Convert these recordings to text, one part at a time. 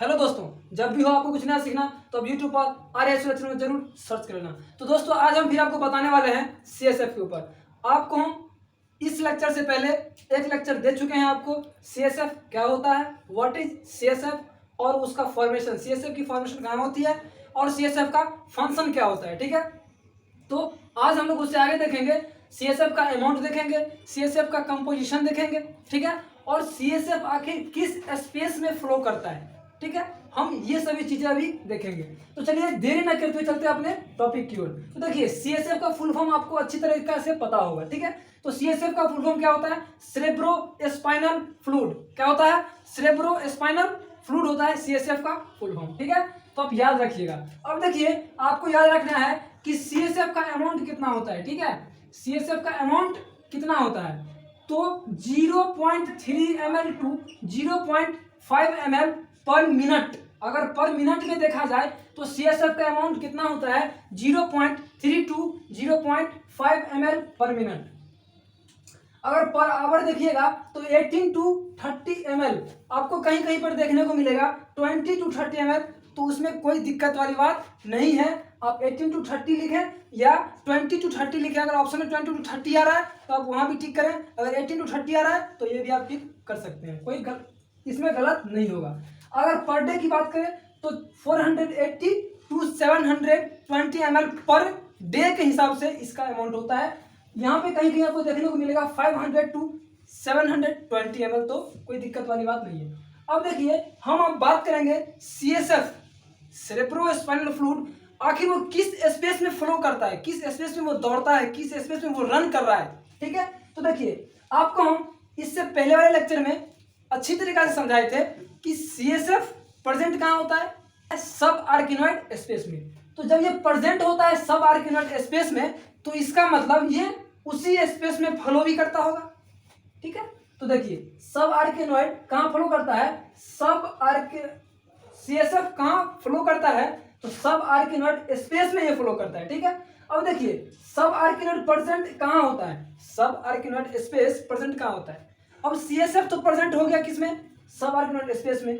Hello दोस्तों, जब भी हो आपको कुछ नया सीखना तो अब यूट्यूब पर आर्या सुरक्षण में जरूर सर्च कर लेना। तो दोस्तों आज हम फिर आपको बताने वाले हैं सीएसएफ के ऊपर। आपको हम इस लेक्चर से पहले एक लेक्चर दे चुके हैं आपको सीएसएफ क्या होता है, व्हाट इज सीएसएफ और उसका फॉर्मेशन, सीएसएफ की फॉर्मेशन कहाँ होती है और सीएसएफ का फंक्शन क्या होता है। ठीक है, तो आज हम लोग उससे आगे देखेंगे, सीएसएफ का अमाउंट देखेंगे, सीएसएफ का कंपोजिशन देखेंगे। ठीक है, और सीएसएफ आखिर किस स्पेस में फ्लो करता है। ठीक है, हम ये सभी चीजें अभी देखेंगे। तो चलिए देरी न करते हुए चलते हैं अपने टॉपिक की ओर। तो देखिए सीएसएफ का फुल फॉर्म आपको अच्छी तरीके से पता होगा। ठीक है, तो सीएसएफ का फुल फॉर्म क्या होता है? Cerebrospinal fluid. क्या होता है? सेरेब्रोस्पाइनल फ्लूइड होता है सीएसएफ का फुल फॉर्म। ठीक है, तो आप याद रखिएगा। अब देखिए आपको याद रखना है कि सीएसएफ का अमाउंट कितना होता है। ठीक है, सीएसएफ का अमाउंट कितना होता है? तो 0.3 ml to 0.5 ml per minute. अगर पर मिनट में देखा जाए तो सीएसएफ का अमाउंट कितना होता है? 0.3 टू 0.5 ml पर मिनट। अगर पर आवर देखिएगा तो 18 टू 30 ml आपको कहीं कहीं पर देखने को मिलेगा। 20 टू 30 ml तो उसमें कोई दिक्कत वाली बात नहीं है। आप 18 टू 30 लिखें या 20 टू 30 लिखें। अगर ऑप्शन में 20 टू 30 आ रहा है तो आप वहां भी टिक करें। अगर 18 टू 30 आ रहा है तो ये भी आप टिक कर सकते हैं, कोई इसमें गलत नहीं होगा। अगर पर डे की बात करें तो 480 टू 720 ml पर डे के हिसाब से इसका अमाउंट होता है। यहाँ पे कहीं कहीं आपको देखने को मिलेगा 500 टू 720 ml, तो कोई दिक्कत वाली बात नहीं है। अब देखिए हम अब बात करेंगे सीएसएफ, सेरेब्रोस्पाइनल फ्लूइड, आखिर वो किस स्पेस में फ्लो करता है, किस स्पेस में वो दौड़ता है, किस स्पेस में वो रन कर रहा है। ठीक है, तो देखिए आपको हम इससे पहले वाले लेक्चर में अच्छी तरीके से समझाए थे कि सीएसएफ प्रेजेंट कहाँ होता है? सब आर्किनॉइड स्पेस में। तो जब ये प्रेजेंट होता है सब आर्किनॉइड स्पेस में तो इसका मतलब ये उसी स्पेस में फ्लो भी करता होगा। ठीक है, तो देखिए सब आर्किनॉइड कहाँ फ्लो करता है? सीएसएफ कहाँ फ्लो करता है? तो सब आर्किनॉइड स्पेस में ये फ्लो करता है। ठीक है, अब देखिए सब आर्किनॉइड प्रेजेंट कहाँ होता है? सब आर्किनॉइड स्पेस प्रेजेंट कहाँ होता है? अब सीएसएफ तो प्रेजेंट हो गया किसमें? सब आर्किनॉइड स्पेस में।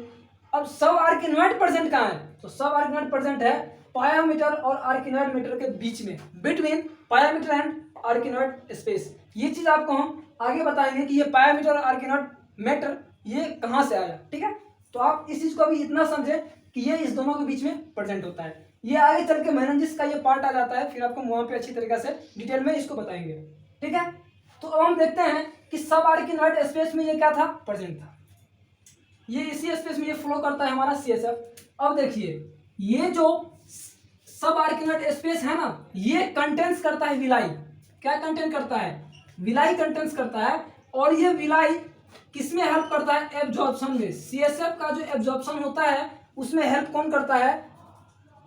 अब सब आर्किनॉइड प्रेजेंट कहाँ है? तो सब आर्किनॉइड प्रेजेंट है पायामीटर और आर्किनॉइड मीटर के बीच में, बिटवीन पायामीटर एंड आर्किनॉइड स्पेस। ये चीज आपको हम आगे बताएंगे कि ये पायामीटर और आर्किनॉइड मैटर ये कहाँ से आया। ठीक है, तो आप इस चीज को अभी इतना समझे कि ये इस दोनों के बीच में प्रेजेंट होता है। ये आगे चल के मेनिंजिस का ये पार्ट आ जाता है, फिर आपको वहां पे अच्छी तरीके से डिटेल में इसको बताएंगे। ठीक है, तो अब हम देखते हैं कि सब आर्किनॉइड स्पेस में ये क्या था? प्रेजेंट था। ये इसी स्पेस में ये फ्लो करता है हमारा सीएसएफ। अब देखिए ये जो सब आर्किनॉइड स्पेस है ना, ये कंटेंस करता है विलाई। क्या कंटेंट करता है? विलाई कंटेंस करता है। और ये विलाई किसमें हेल्प करता है? एब्जॉर्प्शन में। सीएसएफ का जो एब्जॉर्प्शन होता है उसमें हेल्प कौन करता है?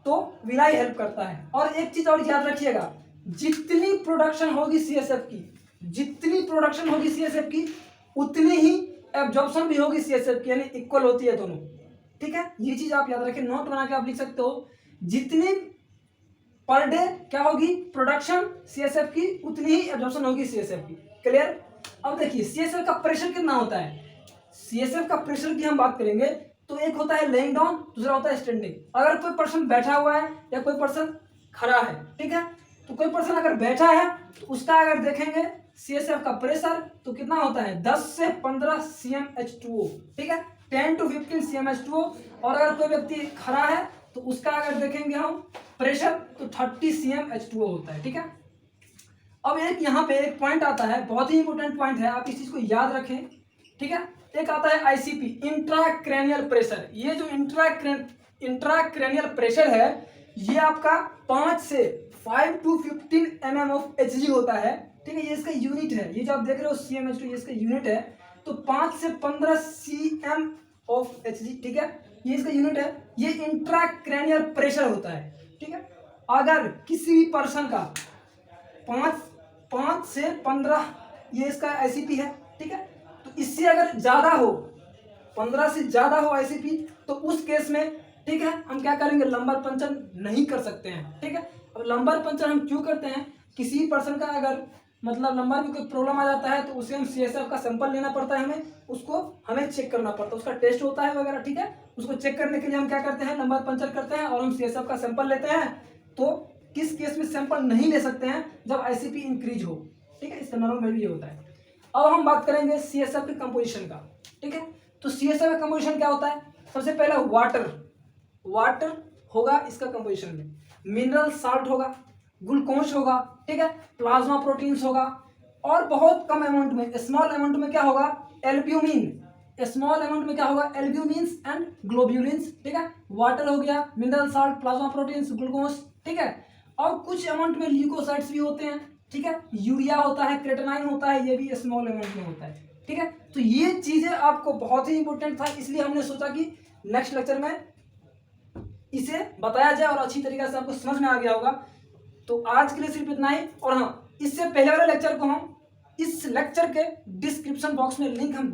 तो विलाई हेल्प करता है। और एक चीज और याद रखिएगा, जितनी प्रोडक्शन होगी सीएसएफ की, जितनी प्रोडक्शन होगी सीएसएफ की उतनी ही एब्जॉर्प्शन भी होगी सीएसएफ की, यानी इक्वल होती है दोनों। ठीक है, ये चीज आप याद रखें, नोट बना के आप लिख सकते हो। जितनी पर डे क्या होगी प्रोडक्शन सीएसएफ की, उतनी ही एब्जॉर्प्शन होगी सीएसएफ की। क्लियर? अब देखिए सीएसएफ का प्रेशर कितना होता है? सीएसएफ का प्रेशर की हम बात करेंगे तो एक होता है लेइंग डाउन, दूसरा होता है स्टैंडिंग। अगर कोई पर्सन बैठा हुआ है या कोई पर्सन खड़ा है, ठीक है, तो कोई पर्सन अगर बैठा है तो उसका अगर देखेंगे सीएसएफ का प्रेशर तो कितना होता है? 10 से 15 CmH2O। ठीक है, 10 टू 15 CmH2O। और अगर कोई व्यक्ति खड़ा है तो उसका अगर देखेंगे हम प्रेशर तो 30 CmH2O होता है। ठीक है, अब एक यहाँ पे एक पॉइंट आता है, बहुत ही इंपॉर्टेंट पॉइंट है, आप इस चीज को याद रखें। ठीक है, एक आता है आईसीपी, इंट्राक्रैनियल प्रेशर। ये जो इंट्राक्रैनियल प्रेशर है ये आपका 5 से 5 टू 15 mm ऑफ Hg होता है। ठीक है, ये इसका यूनिट है, ये जो आप देख रहे हो CmH2 ये इसका यूनिट है। तो 5 से 15 cm ऑफ Hg, ठीक है, ये इसका यूनिट है। ये इंट्राक्रैनियल प्रेशर होता है। ठीक है, अगर किसी भी पर्सन का 5 से 15 ये इसका आईसीपी है। ठीक है, तो इससे अगर ज्यादा हो, 15 से ज्यादा हो आईसीपी तो उस केस में, ठीक है, हम क्या करेंगे? लंबर पंचर नहीं कर सकते हैं। ठीक है, अब लंबर पंचर हम क्यों करते हैं? किसी पर्सन का अगर मतलब नंबर में कोई प्रॉब्लम आ जाता है तो उसे हम CSF का सैंपल लेना पड़ता है, उसको हमें चेक करना पड़ता है, उसका टेस्ट होता है वगैरह, ठीक है। उसको चेक करने के लिए हम क्या करते हैं, नंबर पंचर करते हैं और हम CSF का सैंपल लेते हैं। तो किस केस में सैंपल नहीं ले सकते हैं, जब ICP इंक्रीज हो, ठीक है। इसका नॉर्मल वैल्यू ये होता है। अब हम बात करेंगे CSF के कंपोजिशन का, ठीक है। तो CSF का कंपोजिशन क्या होता है, सबसे पहले वाटर होगा इसका कंपोजिशन में, मिनरल साल्ट होगा, ग्लूकोज होगा, ठीक है, प्लाज्मा प्रोटीन्स होगा, और बहुत कम अमाउंट में, स्मॉल अमाउंट में क्या होगा, एल्ब्यूमिन। स्मॉल अमाउंट में क्या होगा, एल्ब्यूमिन्स एंड ग्लोब्यूलिन्स, ठीक है। वाटर हो गया, mineral salt, plasma proteins, glucose, ठीक है। और कुछ अमाउंट में ल्यूकोसाइड्स भी होते हैं, ठीक है। यूरिया होता है, क्रेटेनाइन होता है, ये भी स्मॉल अमाउंट में होता है, ठीक है। तो ये चीजें आपको बहुत ही इंपॉर्टेंट था, इसलिए हमने सोचा कि नेक्स्ट लेक्चर में इसे बताया जाए और अच्छी तरीके से आपको समझ में आ गया होगा। तो आज के लिए सिर्फ इतना ही। और हाँ, इससे पहले वाले लेक्चर को हम इस लेक्चर के डिस्क्रिप्शन बॉक्स में लिंक हम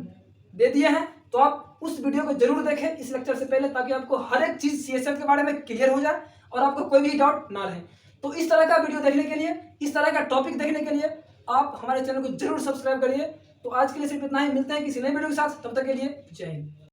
दे दिए हैं, तो आप उस वीडियो को जरूर देखें इस लेक्चर से पहले, ताकि आपको हर एक चीज CSF के बारे में क्लियर हो जाए और आपको कोई भी डाउट ना रहे। तो इस तरह का वीडियो देखने के लिए, इस तरह का टॉपिक देखने के लिए आप हमारे चैनल को जरूर सब्सक्राइब करिए। तो आज के लिए सिर्फ इतना ही, मिलते हैं किसी नए वीडियो के साथ, तब तक के लिए जय हिंद।